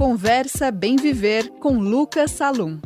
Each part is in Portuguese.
Conversa Bem Viver com Lucas Salum.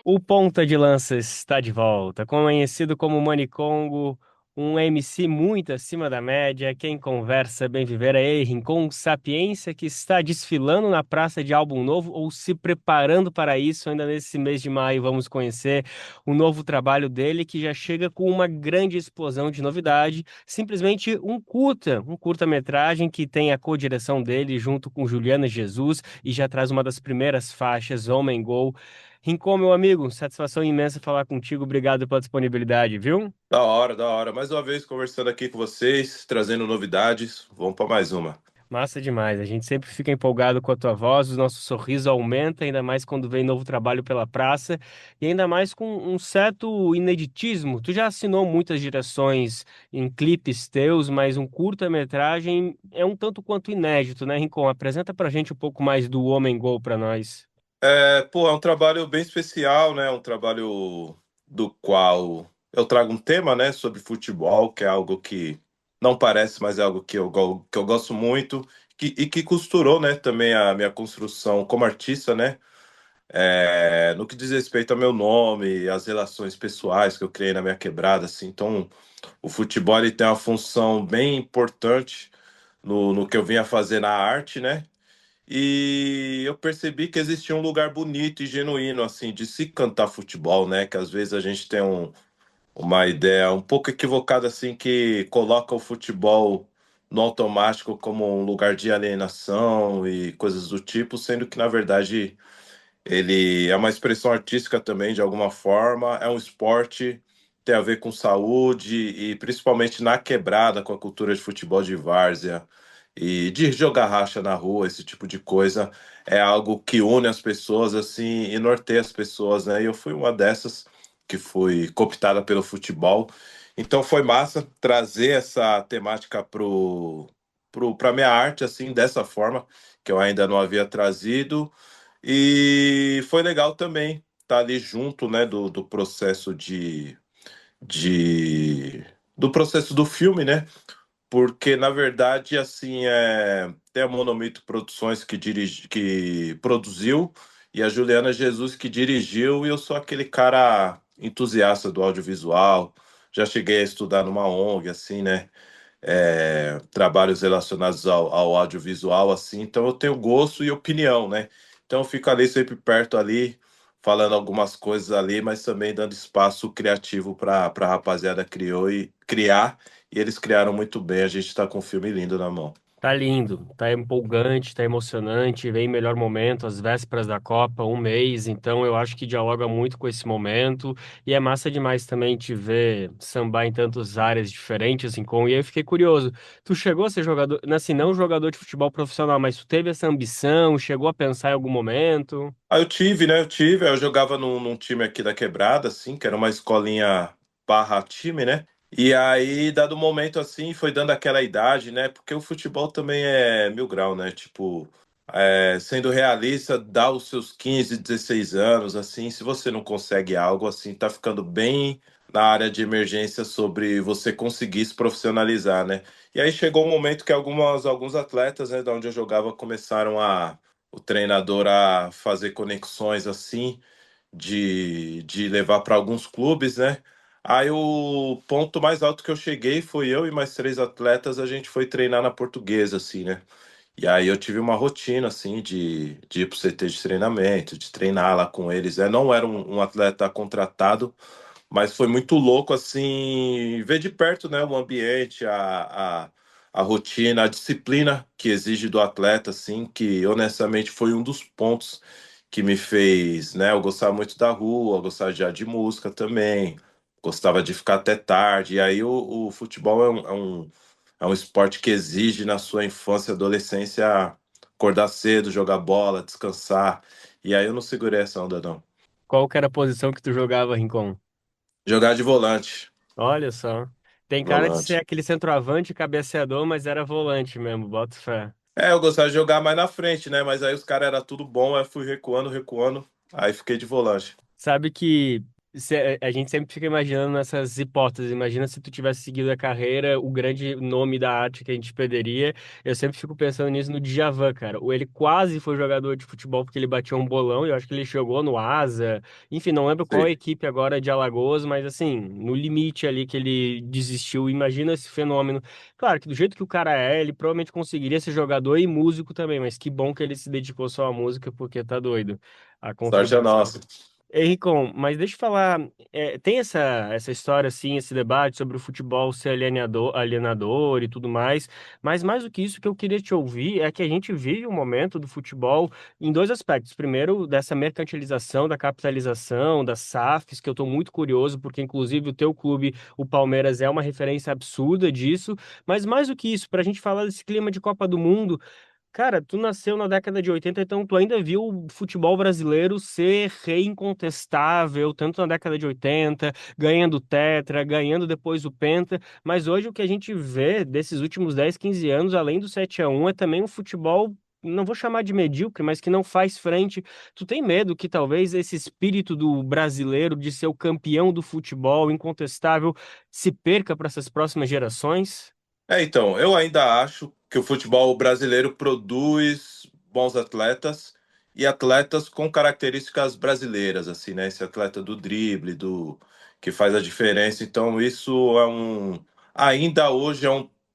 O Ponta de Lança está de volta, conhecido como Manicongo, um MC muito acima da média. Quem conversa bem viver é ele, Rincon Sapiência, que está desfilando na praça de álbum novo ou se preparando para isso. Ainda nesse mês de maio vamos conhecer o novo trabalho dele, que já chega com uma grande explosão de novidade. Simplesmente um curta-metragem que tem a co-direção dele junto com Juliana Jesus e já traz uma das primeiras faixas, Homem Gol. Rincon, meu amigo, satisfação imensa falar contigo. Obrigado pela disponibilidade, viu? Da hora, da hora. Mais uma vez conversando aqui com vocês, trazendo novidades. Vamos para mais uma. Massa demais. A gente sempre fica empolgado com a tua voz, o nosso sorriso aumenta, ainda mais quando vem novo trabalho pela praça, e ainda mais com um certo ineditismo. Tu já assinou muitas direções em clipes teus, mas um curta-metragem é um tanto quanto inédito, né, Rincon? Apresenta pra gente um pouco mais do Homem Gol pra nós. É um trabalho bem especial, né? Um trabalho do qual eu trago um tema, né, sobre futebol, que é algo que não parece, mas é algo que eu gosto muito e que costurou, né, também a minha construção como artista, né? No que diz respeito ao meu nome, as relações pessoais que eu criei na minha quebrada, assim. Então, o futebol ele tem uma função bem importante no que eu vinha fazer na arte, né? E eu percebi que existia um lugar bonito e genuíno, assim, de se cantar futebol, né? Que às vezes a gente tem uma ideia um pouco equivocada, assim, que coloca o futebol no automático como um lugar de alienação e coisas do tipo, sendo que, na verdade, ele é uma expressão artística também, de alguma forma, é um esporte, tem a ver com saúde e principalmente na quebrada com a cultura de futebol de várzea e de jogar racha na rua, esse tipo de coisa, é algo que une as pessoas assim e norteia as pessoas, né? E eu fui uma dessas que fui cooptada pelo futebol. Então foi massa trazer essa temática para minha arte assim, dessa forma, que eu ainda não havia trazido. E foi legal também estar ali junto, né, do processo de do processo do filme, né? Porque na verdade assim tem a Monomito Produções que produziu e a Juliana Jesus que dirigiu e eu sou aquele cara entusiasta do audiovisual. Já cheguei a estudar numa ONG assim, né? Trabalhos relacionados ao audiovisual, assim, então eu tenho gosto e opinião, né? Então eu fico ali sempre perto ali, falando algumas coisas ali, mas também dando espaço criativo para a rapaziada criar, e eles criaram muito bem, a gente está com um filme lindo na mão. Tá lindo, tá empolgante, tá emocionante, vem melhor momento, as vésperas da Copa, um mês, então eu acho que dialoga muito com esse momento e é massa demais também te ver sambar em tantas áreas diferentes, assim, e aí eu fiquei curioso, tu chegou a ser jogador, assim, não jogador de futebol profissional, mas tu teve essa ambição, chegou a pensar em algum momento? Eu tive, né? Eu jogava num time aqui da Quebrada, assim, que era uma escolinha barra time, né? E aí, dado o momento assim, foi dando aquela idade, né? Porque o futebol também é mil grau, né? Tipo, sendo realista, dá os seus 15, 16 anos, assim, se você não consegue algo assim, tá ficando bem na área de emergência sobre você conseguir se profissionalizar, né? E aí chegou um momento que alguns atletas, né, da onde eu jogava, começaram o treinador a fazer conexões assim de levar para alguns clubes, né? Aí o ponto mais alto que eu cheguei foi eu e mais três atletas, a gente foi treinar na Portuguesa, assim, né? E aí eu tive uma rotina, assim, de ir pro CT de treinamento, de treinar lá com eles. Não era um atleta contratado, mas foi muito louco, assim, ver de perto, né, o ambiente, a rotina, a disciplina que exige do atleta, assim, que honestamente foi um dos pontos que me fez, né, eu gostava muito da rua, eu gostava já de música também, gostava de ficar até tarde, e aí o futebol é um esporte que exige na sua infância e adolescência acordar cedo, jogar bola, descansar, e aí eu não segurei essa onda, não. Qual que era a posição que tu jogava, Rincon? Jogar de volante, Olha só, tem cara de ser volante. aquele centroavante, cabeceador, mas era volante mesmo, boto fé. Eu gostava de jogar mais na frente, né? Mas aí os caras eram tudo bom, aí fui recuando, recuando, aí fiquei de volante. Sabe que A gente sempre fica imaginando essas hipóteses. Imagina se tu tivesse seguido a carreira, o grande nome da arte que a gente perderia. Eu sempre fico pensando nisso no Djavan, cara. Ele quase foi jogador de futebol porque ele batia um bolão, e eu acho que ele jogou no Asa. Enfim, não lembro qual Sim. equipe agora de Alagoas, mas assim, no limite ali que ele desistiu. Imagina esse fenômeno. Claro que do jeito que o cara é, ele provavelmente conseguiria ser jogador e músico também, mas que bom que ele se dedicou só à música, porque tá doido. A Sorte é contribuição. nossa. Henricon, mas deixa eu falar, tem essa história, assim, esse debate sobre o futebol ser alienador e tudo mais, mas mais do que isso, o que eu queria te ouvir é que a gente vive um momento do futebol em dois aspectos. Primeiro, dessa mercantilização, da capitalização, das SAFs, que eu estou muito curioso, porque inclusive o teu clube, o Palmeiras, é uma referência absurda disso, mas mais do que isso, para a gente falar desse clima de Copa do Mundo. Cara, tu nasceu na década de 80, então tu ainda viu o futebol brasileiro ser rei incontestável, tanto na década de 80, ganhando o Tetra, ganhando depois o Penta, mas hoje o que a gente vê desses últimos 10, 15 anos, além do 7-1, é também um futebol, não vou chamar de medíocre, mas que não faz frente. Tu tem medo que talvez esse espírito do brasileiro de ser o campeão do futebol incontestável se perca para essas próximas gerações? Então, eu ainda acho que o futebol brasileiro produz bons atletas e atletas com características brasileiras, assim, né? Esse atleta do drible, do que faz a diferença. Então, isso ainda hoje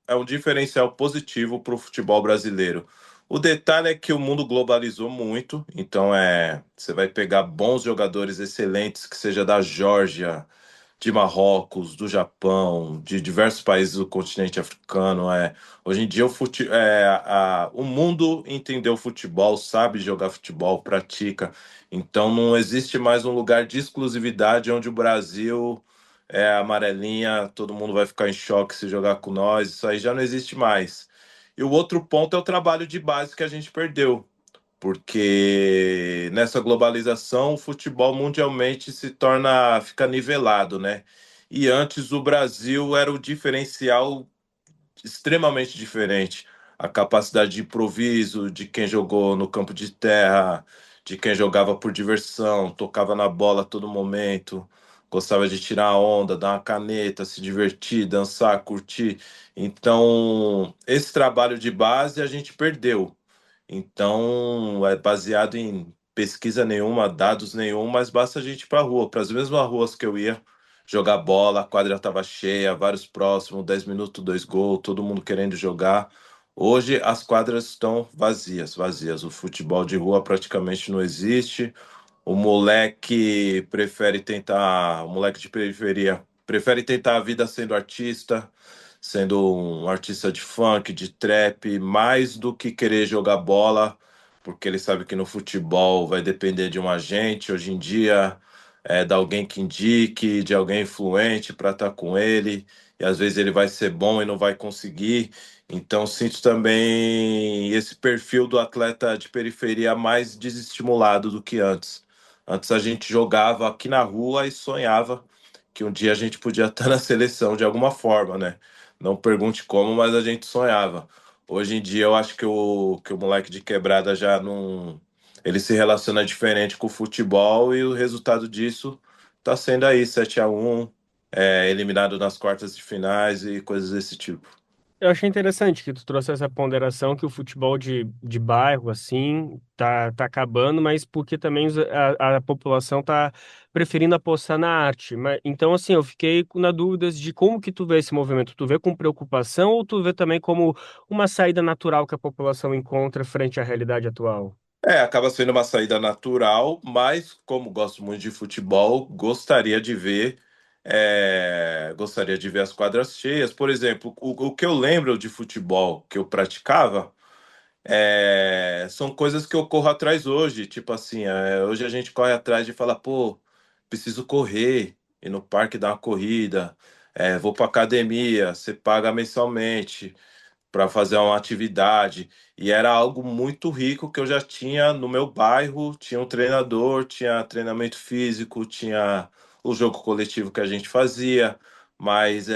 é um diferencial positivo para o futebol brasileiro. O detalhe é que o mundo globalizou muito, então você vai pegar bons jogadores excelentes, que seja da Geórgia, de Marrocos, do Japão, de diversos países do continente africano. Hoje em dia o mundo entendeu futebol, sabe jogar futebol, pratica. Então não existe mais um lugar de exclusividade onde o Brasil é amarelinha, todo mundo vai ficar em choque se jogar com nós. Isso aí já não existe mais. E o outro ponto é o trabalho de base que a gente perdeu, porque nessa globalização o futebol mundialmente fica nivelado, né? E antes o Brasil era o diferencial extremamente diferente. A capacidade de improviso de quem jogou no campo de terra, de quem jogava por diversão, tocava na bola a todo momento, gostava de tirar onda, dar uma caneta, se divertir, dançar, curtir. Então, esse trabalho de base a gente perdeu. Então, é baseado em pesquisa nenhuma, dados nenhum, mas basta a gente ir para a rua, para as mesmas ruas que eu ia jogar bola, a quadra estava cheia, vários próximos, 10 minutos, dois gols, todo mundo querendo jogar. Hoje as quadras estão vazias, vazias. O futebol de rua praticamente não existe. O moleque de periferia prefere tentar a vida sendo artista, sendo um artista de funk, de trap, mais do que querer jogar bola, porque ele sabe que no futebol vai depender de um agente. Hoje em dia de alguém que indique, de alguém influente para estar com ele, e às vezes ele vai ser bom e não vai conseguir. Então, sinto também esse perfil do atleta de periferia mais desestimulado do que antes. Antes a gente jogava aqui na rua e sonhava que um dia a gente podia estar na seleção de alguma forma, né? Não pergunte como, mas a gente sonhava. Hoje em dia eu acho que o moleque de quebrada já não. Ele se relaciona diferente com o futebol e o resultado disso tá sendo aí 7-1, eliminado nas quartas de finais e coisas desse tipo. Eu achei interessante que tu trouxe essa ponderação que o futebol de bairro, assim, tá acabando, mas porque também a população tá preferindo apostar na arte. Mas, então, assim, eu fiquei na dúvida de como que tu vê esse movimento. Tu vê com preocupação ou tu vê também como uma saída natural que a população encontra frente à realidade atual? Acaba sendo uma saída natural, mas como gosto muito de futebol, gostaria de ver as quadras cheias. Por exemplo, o que eu lembro de futebol que eu praticava são coisas que eu corro atrás hoje. Tipo assim, hoje a gente corre atrás de falar, pô, preciso correr, ir no parque dar uma corrida, vou para academia, você paga mensalmente para fazer uma atividade. E era algo muito rico que eu já tinha no meu bairro. Tinha um treinador, tinha treinamento físico, tinha o jogo coletivo que a gente fazia. Mas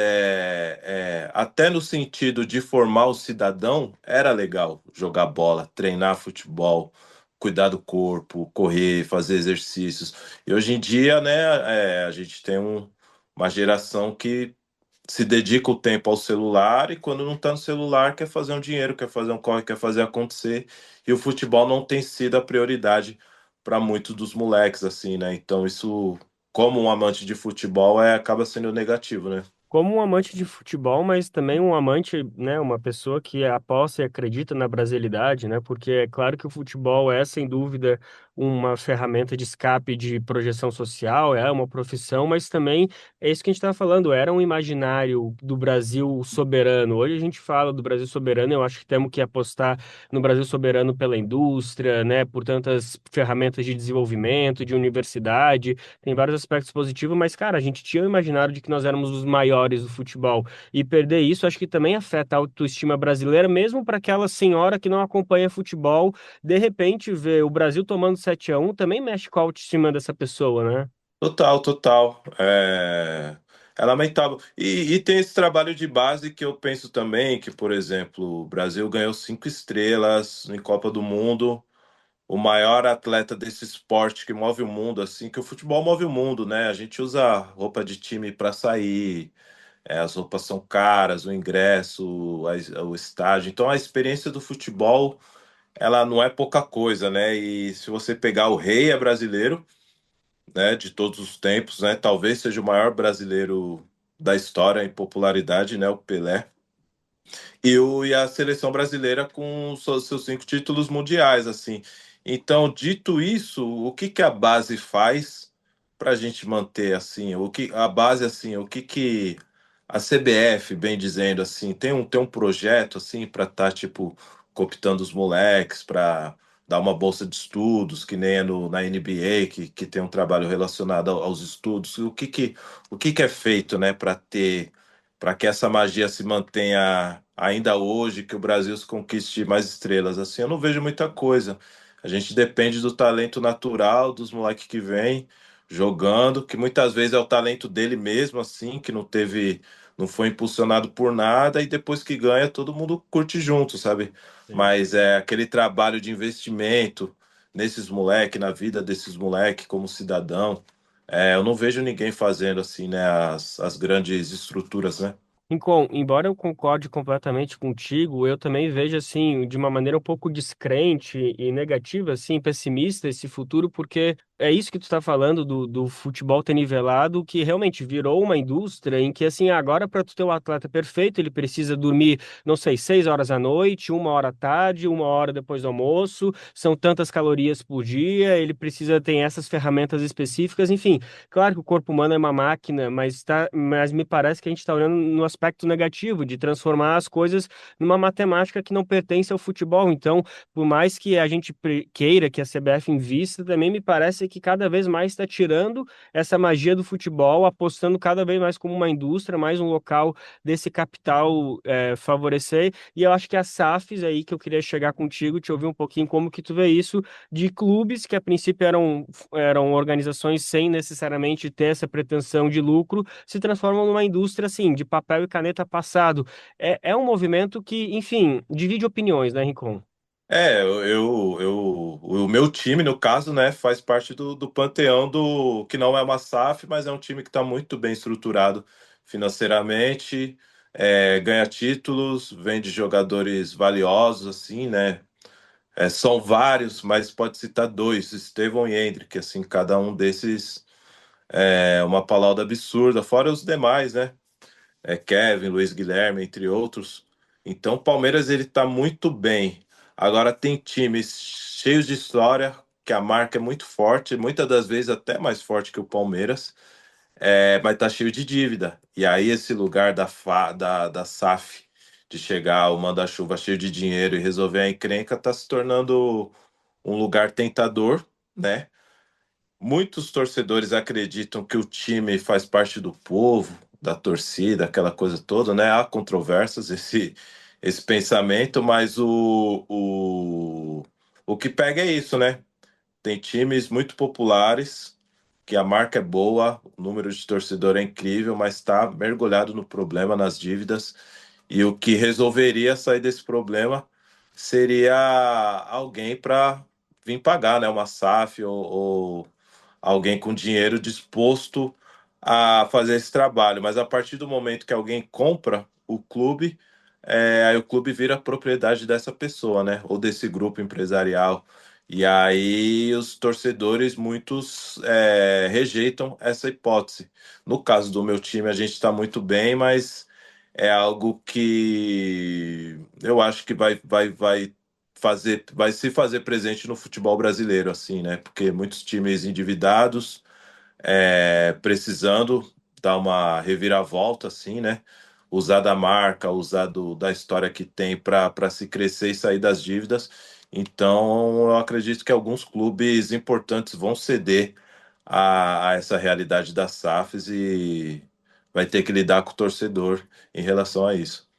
até no sentido de formar o cidadão, era legal jogar bola, treinar futebol, cuidar do corpo, correr, fazer exercícios. E hoje em dia, né, a gente tem uma geração que se dedica o tempo ao celular e quando não está no celular quer fazer um dinheiro, quer fazer um corre, quer fazer acontecer. E o futebol não tem sido a prioridade para muitos dos moleques, assim, né? Então isso, como um amante de futebol, acaba sendo negativo, né? Como um amante de futebol, mas também um amante, né, uma pessoa que aposta e acredita na brasilidade, né? Porque é claro que o futebol é, sem dúvida, uma ferramenta de escape de projeção social, é uma profissão, mas também é isso que a gente estava falando, era um imaginário do Brasil soberano. Hoje a gente fala do Brasil soberano, eu acho que temos que apostar no Brasil soberano pela indústria, né, por tantas ferramentas de desenvolvimento, de universidade, tem vários aspectos positivos, mas, cara, a gente tinha o imaginário de que nós éramos os maiores do futebol. E perder isso, acho que também afeta a autoestima brasileira, mesmo para aquela senhora que não acompanha futebol, de repente ver o Brasil tomando 7-1 também mexe com a autoestima dessa pessoa, né? Total, total. É lamentável. E tem esse trabalho de base que eu penso também, que, por exemplo, o Brasil ganhou 5 estrelas em Copa do Mundo, o maior atleta desse esporte que move o mundo, assim, que o futebol move o mundo, né? A gente usa roupa de time para sair, as roupas são caras, o ingresso, o estádio. Então a experiência do futebol, ela não é pouca coisa, né? E se você pegar o rei é brasileiro, né, de todos os tempos, né? Talvez seja o maior brasileiro da história em popularidade, né? O Pelé. E a seleção brasileira com seus 5 títulos mundiais, assim. Então, dito isso, o que que a base faz para a gente manter assim? O que a base assim? O que que a CBF, bem dizendo assim, tem um projeto assim para estar tipo cooptando os moleques para dar uma bolsa de estudos, que nem é na NBA, que tem um trabalho relacionado aos estudos. O que que é feito, né, para que essa magia se mantenha ainda hoje, que o Brasil se conquiste mais estrelas. Assim, eu não vejo muita coisa. A gente depende do talento natural dos moleques que vêm jogando, que muitas vezes é o talento dele mesmo, assim, que não foi impulsionado por nada, e depois que ganha, todo mundo curte junto, sabe? Sim. Mas é aquele trabalho de investimento nesses moleques, na vida desses moleques como cidadão. Eu não vejo ninguém fazendo assim, né, as grandes estruturas, né? Embora eu concorde completamente contigo, eu também vejo assim, de uma maneira um pouco descrente e negativa, assim, pessimista esse futuro, porque é isso que tu está falando do futebol ter nivelado, que realmente virou uma indústria em que, assim, agora para tu ter o atleta perfeito, ele precisa dormir, não sei, 6 horas à noite, 1 hora à tarde, 1 hora depois do almoço, são tantas calorias por dia, ele precisa ter essas ferramentas específicas, enfim. Claro que o corpo humano é uma máquina, mas me parece que a gente está olhando no aspecto negativo, de transformar as coisas numa matemática que não pertence ao futebol. Então, por mais que a gente queira que a CBF invista, também me parece que cada vez mais está tirando essa magia do futebol, apostando cada vez mais como uma indústria, mais um local desse capital favorecer. E eu acho que as SAFs aí que eu queria chegar contigo, te ouvir um pouquinho como que tu vê isso, de clubes que a princípio eram organizações sem necessariamente ter essa pretensão de lucro, se transformam numa indústria assim, de papel e caneta passado. É um movimento que, enfim, divide opiniões, né, Rincon? O meu time, no caso, né, faz parte do panteão do que não é uma SAF, mas é um time que está muito bem estruturado financeiramente, ganha títulos, vende jogadores valiosos, assim, né? São vários, mas pode citar dois, Estevão e Endrick, assim, cada um desses é uma palavra absurda, fora os demais, né? Kevin, Luiz Guilherme, entre outros. Então, o Palmeiras ele está muito bem. Agora tem times cheios de história, que a marca é muito forte, muitas das vezes até mais forte que o Palmeiras, mas tá cheio de dívida. E aí esse lugar da SAF de chegar o manda-chuva cheio de dinheiro e resolver a encrenca está se tornando um lugar tentador, né? Muitos torcedores acreditam que o time faz parte do povo, da torcida, aquela coisa toda, né? Há controvérsias esse pensamento, mas o que pega é isso, né? Tem times muito populares, que a marca é boa, o número de torcedor é incrível, mas está mergulhado no problema, nas dívidas. E o que resolveria sair desse problema seria alguém para vir pagar, né? Uma SAF ou alguém com dinheiro disposto a fazer esse trabalho. Mas a partir do momento que alguém compra o clube, aí o clube vira propriedade dessa pessoa, né? Ou desse grupo empresarial. E aí os torcedores, muitos rejeitam essa hipótese. No caso do meu time, a gente está muito bem, mas é algo que eu acho que vai se fazer presente no futebol brasileiro, assim, né? Porque muitos times endividados, precisando dar uma reviravolta, assim, né? Usar da marca, usar da história que tem para se crescer e sair das dívidas. Então, eu acredito que alguns clubes importantes vão ceder a essa realidade das SAFs e vai ter que lidar com o torcedor em relação a isso.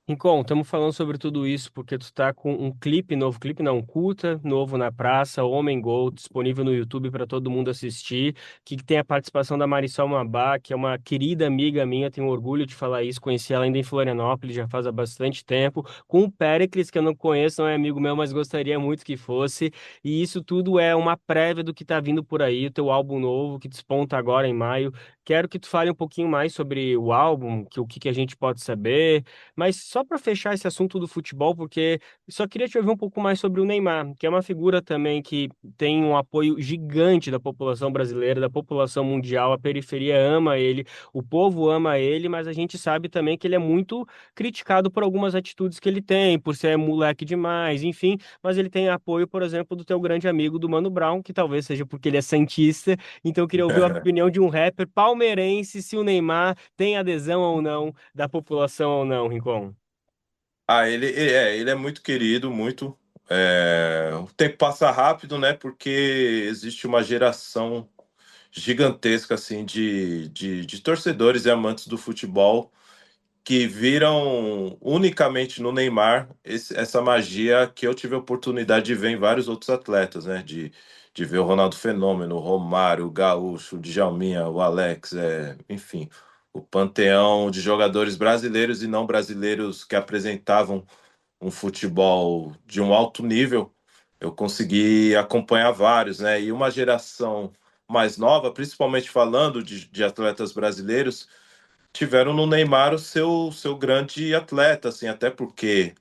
Rincon, estamos falando sobre tudo isso porque tu tá com um clipe novo, clipe não, um curta novo na praça, Homem Gol, disponível no YouTube para todo mundo assistir, que tem a participação da Marisol Mabá, que é uma querida amiga minha, tenho orgulho de falar isso, conheci ela ainda em Florianópolis, já faz há bastante tempo, com o Péricles, que eu não conheço, não é amigo meu, mas gostaria muito que fosse, e isso tudo é uma prévia do que tá vindo por aí, o teu álbum novo, que desponta agora em maio. Quero que tu fale um pouquinho mais sobre o álbum, o que a gente pode saber, mas só para fechar esse assunto do futebol, porque só queria te ouvir um pouco mais sobre o Neymar, que é uma figura também que tem um apoio gigante da população brasileira, da população mundial. A periferia ama ele, o povo ama ele, mas a gente sabe também que ele é muito criticado por algumas atitudes que ele tem, por ser moleque demais, enfim. Mas ele tem apoio, por exemplo, do teu grande amigo do Mano Brown, que talvez seja porque ele é santista. Então eu queria ouvir a opinião de um rapper palmeirense, se o Neymar tem adesão ou não da população ou não, Rincon. Ele é muito querido, muito. O tempo passa rápido, né? Porque existe uma geração gigantesca assim de torcedores e amantes do futebol que viram unicamente no Neymar essa magia que eu tive a oportunidade de ver em vários outros atletas, né? De ver o Ronaldo Fenômeno, o Romário, o Gaúcho, o Djalminha, o Alex, enfim, o panteão de jogadores brasileiros e não brasileiros que apresentavam um futebol de um alto nível. Eu consegui acompanhar vários, né? E uma geração mais nova, principalmente falando de atletas brasileiros, tiveram no Neymar o seu grande atleta, assim, até porque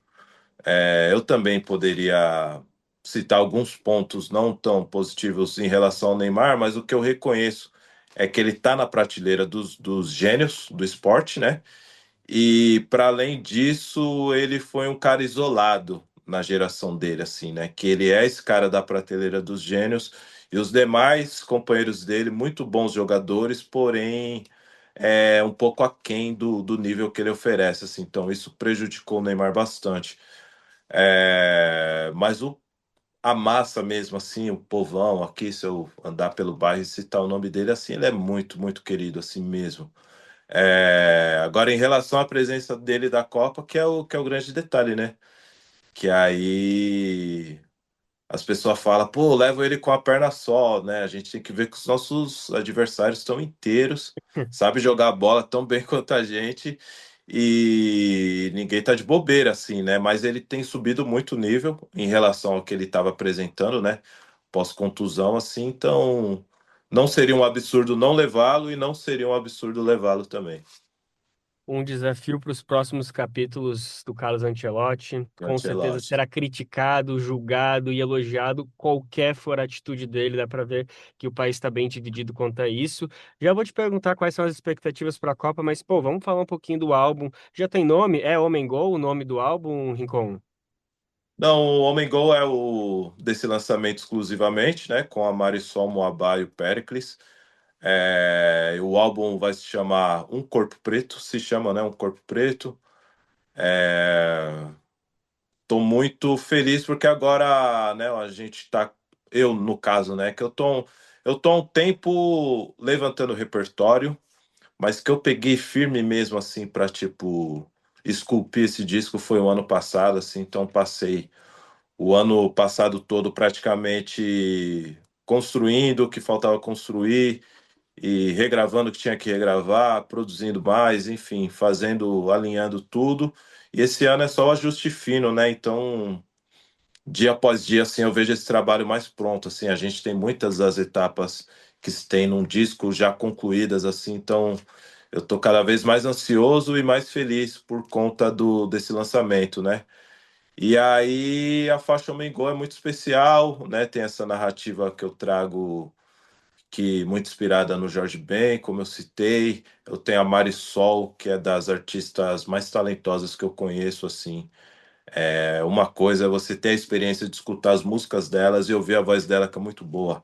eu também poderia citar alguns pontos não tão positivos em relação ao Neymar, mas o que eu reconheço é que ele está na prateleira dos gênios do esporte, né? E para além disso, ele foi um cara isolado na geração dele, assim, né? Que ele é esse cara da prateleira dos gênios e os demais companheiros dele, muito bons jogadores, porém um pouco aquém do nível que ele oferece, assim. Então isso prejudicou o Neymar bastante. Mas a massa mesmo, assim, o povão aqui, se eu andar pelo bairro e citar o nome dele, assim, ele é muito, muito querido, assim mesmo. Agora, em relação à presença dele da Copa, que é o grande detalhe, né? Que aí as pessoas falam, pô, levo ele com a perna só, né? A gente tem que ver que os nossos adversários estão inteiros, sabe jogar a bola tão bem quanto a gente e ninguém tá de bobeira, assim, né? Mas ele tem subido muito o nível em relação ao que ele estava apresentando, né? Pós-contusão, assim, então não seria um absurdo não levá-lo e não seria um absurdo levá-lo também. Um desafio para os próximos capítulos do Carlos Ancelotti. Com certeza Ancelotti. será criticado, julgado e elogiado qualquer for a atitude dele. Dá para ver que o país está bem dividido quanto a isso. Já vou te perguntar quais são as expectativas para a Copa, mas pô, vamos falar um pouquinho do álbum. Já tem nome? É Homem Gol o nome do álbum, Rincon? Não, o Homem Gol é o desse lançamento exclusivamente, né? Com a Marisol Moabá e o Péricles. O álbum vai se chamar Um Corpo Preto, se chama, né? Um Corpo Preto. Tô muito feliz porque agora, né, a gente tá, eu no caso, né, que eu tô há um tempo levantando o repertório, mas que eu peguei firme mesmo assim para tipo esculpir esse disco foi o ano passado, assim, então passei o ano passado todo praticamente construindo o que faltava construir e regravando o que tinha que regravar, produzindo mais, enfim, fazendo, alinhando tudo. E esse ano é só o ajuste fino, né? Então dia após dia, assim, eu vejo esse trabalho mais pronto, assim, a gente tem muitas das etapas que se tem num disco já concluídas, assim, então eu tô cada vez mais ansioso e mais feliz por conta desse lançamento, né? E aí a faixa Mengô é muito especial, né? Tem essa narrativa que eu trago que muito inspirada no Jorge Ben, como eu citei. Eu tenho a Marisol, que é das artistas mais talentosas que eu conheço, assim. Uma coisa é você ter a experiência de escutar as músicas delas e ouvir a voz dela, que é muito boa.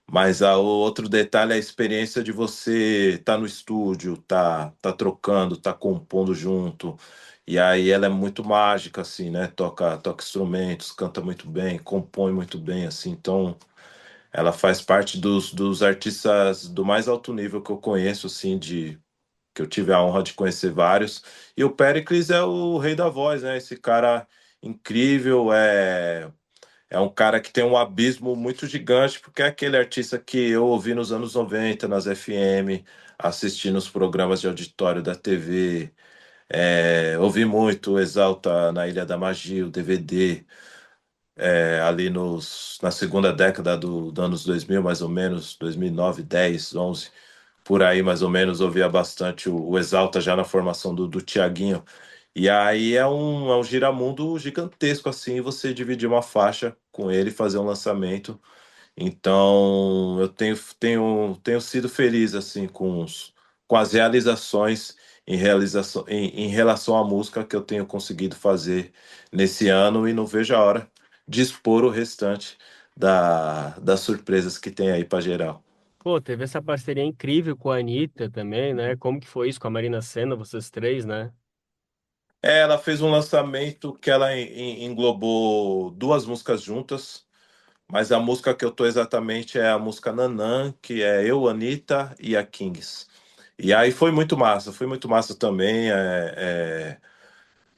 Mas o outro detalhe é a experiência de você estar no estúdio, tá trocando, tá compondo junto. E aí ela é muito mágica, assim, né? Toca instrumentos, canta muito bem, compõe muito bem, assim. Então, ela faz parte dos artistas do mais alto nível que eu conheço, assim, que eu tive a honra de conhecer vários. E o Péricles é o rei da voz, né? Esse cara incrível, é um cara que tem um abismo muito gigante, porque é aquele artista que eu ouvi nos anos 90 nas FM, assisti nos programas de auditório da TV, ouvi muito o Exalta na Ilha da Magia, o DVD, ali na segunda década dos anos 2000, mais ou menos, 2009, 10, 11, por aí mais ou menos, ouvia bastante o Exalta já na formação do Tiaguinho. E aí é um giramundo gigantesco, assim, você dividir uma faixa com ele, fazer um lançamento. Então, eu tenho sido feliz, assim, com as realizações em relação à música que eu tenho conseguido fazer nesse ano e não vejo a hora de expor o restante das surpresas que tem aí para geral. Pô, teve essa parceria incrível com a Anitta também, né? Como que foi isso com a Marina Sena, vocês três, né? Ela fez um lançamento que ela englobou duas músicas juntas, mas a música que eu tô exatamente é a música Nanã, que é eu, Anitta e a Kings. E aí foi muito massa também.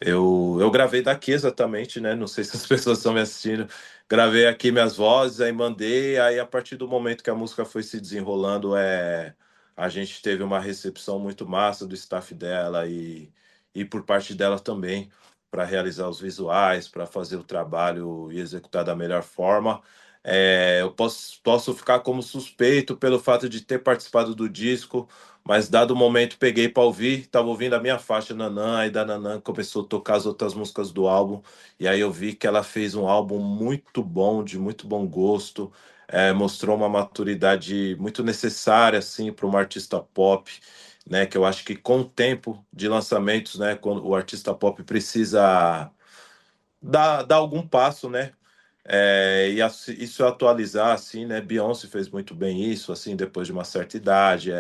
Eu gravei daqui exatamente, né? Não sei se as pessoas estão me assistindo. Gravei aqui minhas vozes, aí mandei. Aí, a partir do momento que a música foi se desenrolando, a gente teve uma recepção muito massa do staff dela e por parte dela também, para realizar os visuais, para fazer o trabalho e executar da melhor forma. Eu posso ficar como suspeito pelo fato de ter participado do disco, mas dado o momento, peguei para ouvir, tava ouvindo a minha faixa Nanã, aí da Nanã começou a tocar as outras músicas do álbum, e aí eu vi que ela fez um álbum muito bom, de muito bom gosto, mostrou uma maturidade muito necessária, assim, para uma artista pop, né, que eu acho que com o tempo de lançamentos, né, quando o artista pop precisa dar algum passo, né, isso atualizar, assim, né? Beyoncé fez muito bem isso, assim, depois de uma certa idade,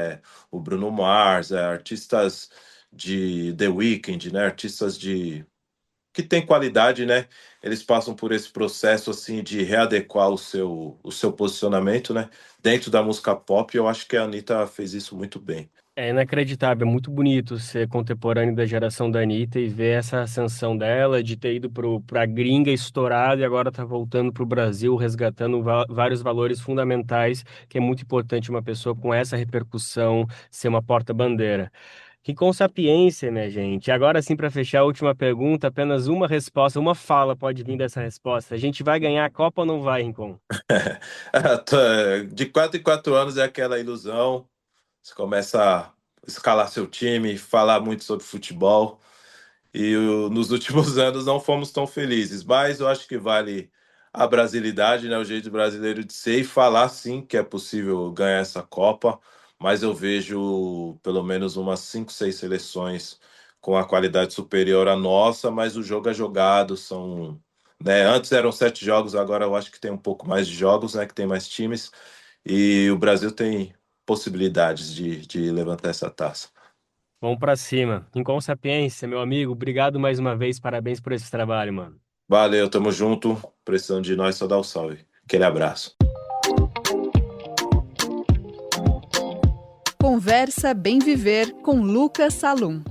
o Bruno Mars, artistas de The Weeknd, né? Artistas que têm qualidade, né? Eles passam por esse processo, assim, de readequar o seu posicionamento, né? Dentro da música pop, eu acho que a Anitta fez isso muito bem. É inacreditável, é muito bonito ser contemporâneo da geração da Anitta e ver essa ascensão dela, de ter ido pra gringa estourada e agora tá voltando pro Brasil, resgatando vários valores fundamentais, que é muito importante uma pessoa com essa repercussão ser uma porta-bandeira. Que com sapiência, minha gente. Agora sim, para fechar a última pergunta, apenas uma resposta, uma fala pode vir dessa resposta. A gente vai ganhar a Copa ou não vai, Rincon? De 4 em 4 anos é aquela ilusão. Você começa a escalar seu time, falar muito sobre futebol. Nos últimos anos não fomos tão felizes, mas eu acho que vale a brasilidade, né, o jeito brasileiro de ser e falar sim que é possível ganhar essa Copa, mas eu vejo pelo menos umas 5, 6 seleções com a qualidade superior à nossa, mas o jogo é jogado, né, antes eram 7 jogos, agora eu acho que tem um pouco mais de jogos, né, que tem mais times, e o Brasil tem possibilidades de levantar essa taça. Vamos pra cima. Rincon Sapiência, meu amigo, obrigado mais uma vez, parabéns por esse trabalho, mano. Valeu, tamo junto. Precisando de nós, só dá o salve. Aquele abraço. Conversa Bem Viver com Lucas Salum.